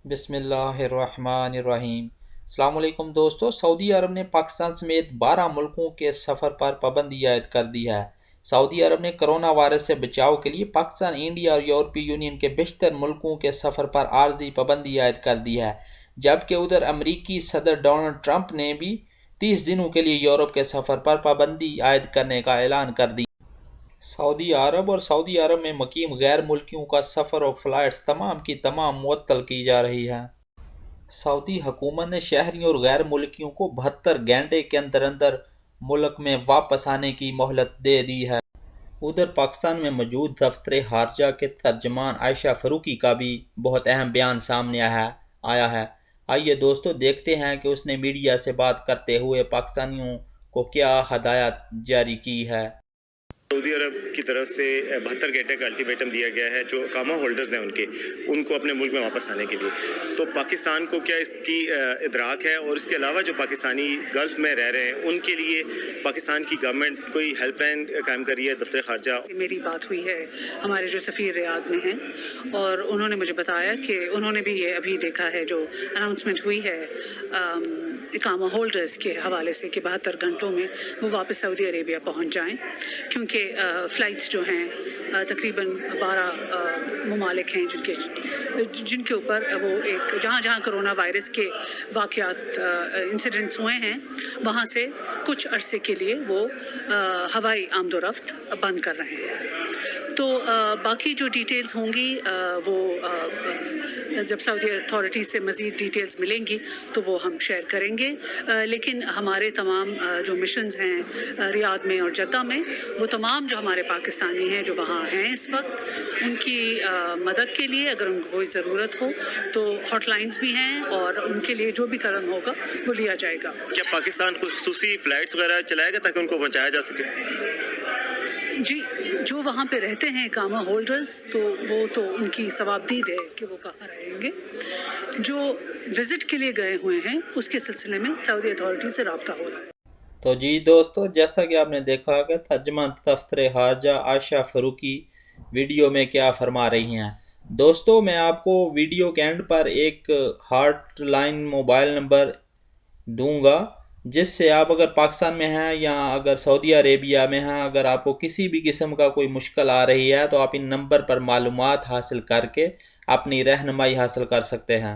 بسم اللہ الرحمن الرحیم۔ السلام علیکم دوستو، سعودی عرب نے پاکستان سمیت 12 ملکوں کے سفر پر پابندی عائد کر دی ہے۔ سعودی عرب نے کرونا وائرس سے بچاؤ کے لیے پاکستان، انڈیا اور یورپی یونین کے بیشتر ملکوں کے سفر پر عارضی پابندی عائد کر دی ہے، جبکہ ادھر امریکی صدر ڈونلڈ ٹرمپ نے بھی 30 دنوں کے لیے یورپ کے سفر پر پابندی عائد کرنے کا اعلان کر دی۔ سعودی عرب اور سعودی عرب میں مقیم غیر ملکیوں کا سفر اور فلائٹس تمام کی تمام معطل کی جا رہی ہیں۔ سعودی حکومت نے شہریوں اور غیر ملکیوں کو 72 گھنٹے کے اندر اندر ملک میں واپس آنے کی مہلت دے دی ہے۔ ادھر پاکستان میں موجود دفتر خارجہ کے ترجمان عائشہ فاروقی کا بھی بہت اہم بیان سامنے آیا ہے۔ آئیے دوستو دیکھتے ہیں کہ اس نے میڈیا سے بات کرتے ہوئے پاکستانیوں کو کیا ہدایت جاری کی ہے۔ سعودی عرب کی طرف سے 72 گھنٹے کا الٹیمیٹم دیا گیا ہے جو اقامہ ہولڈرز ہیں ان کو اپنے ملک میں واپس آنے کے لیے۔ تو پاکستان کو کیا اس کی ادراک ہے، اور اس کے علاوہ جو پاکستانی گلف میں رہ رہے ہیں ان کے لیے پاکستان کی گورنمنٹ کوئی ہیلپ لائن قائم کر رہی ہے؟ دفتر خارجہ میری بات ہوئی ہے ہمارے جو سفیر ریاض میں ہیں، اور انہوں نے مجھے بتایا کہ انہوں نے بھی یہ ابھی دیکھا ہے جو اناؤنسمنٹ ہوئی ہے اقامہ ہولڈرز کے حوالے سے کہ 72 گھنٹوں میں وہ واپس سعودی عربیہ پہنچ جائیں، کیونکہ فلائٹس جو ہیں تقریباً 12 ممالک ہیں جن کے اوپر وہ ایک جہاں کرونا وائرس کے واقعات انسیڈنٹس ہوئے ہیں وہاں سے کچھ عرصے کے لیے وہ ہوائی آمد و رفت بند کر رہے ہیں۔ تو باقی جو ڈیٹیلز ہوں گی وہ جب سعودی اتھارٹیز سے مزید ڈیٹیلز ملیں گی تو وہ ہم شیئر کریں گے، لیکن ہمارے تمام جو مشنز ہیں ریاض میں اور جدہ میں، وہ تمام جو ہمارے پاکستانی ہیں جو وہاں ہیں اس وقت، ان کی مدد کے لیے اگر ان کو کوئی ضرورت ہو تو ہاٹ لائنز بھی ہیں، اور ان کے لیے جو بھی قدم ہوگا وہ لیا جائے گا۔ کیا پاکستان کوئی خصوصی فلائٹس وغیرہ چلائے گا تاکہ ان کو پہنچایا جا سکے؟ جی، جو وہاں پہ رہتے ہیں اقامہ ہولڈرز تو وہ تو ان کی ثوابدید ہے کہ وہ کہاں رہیں گے۔ جو وزٹ کے لیے گئے ہوئے ہیں اس کے سلسلے میں سعودی اتھارٹی سے رابطہ ہو رہا ہے۔ تو جی دوستو، جیسا کہ آپ نے دیکھا کہ ترجمان دفتر خارجہ عائشہ فاروقی ویڈیو میں کیا فرما رہی ہیں۔ دوستو، میں آپ کو ویڈیو کے اینڈ پر ایک ہاٹ لائن موبائل نمبر دوں گا، جس سے آپ اگر پاکستان میں ہیں یا اگر سعودی عربیہ میں ہیں، اگر آپ کو کسی بھی قسم کا کوئی مشکل آ رہی ہے تو آپ ان نمبر پر معلومات حاصل کر کے اپنی رہنمائی حاصل کر سکتے ہیں۔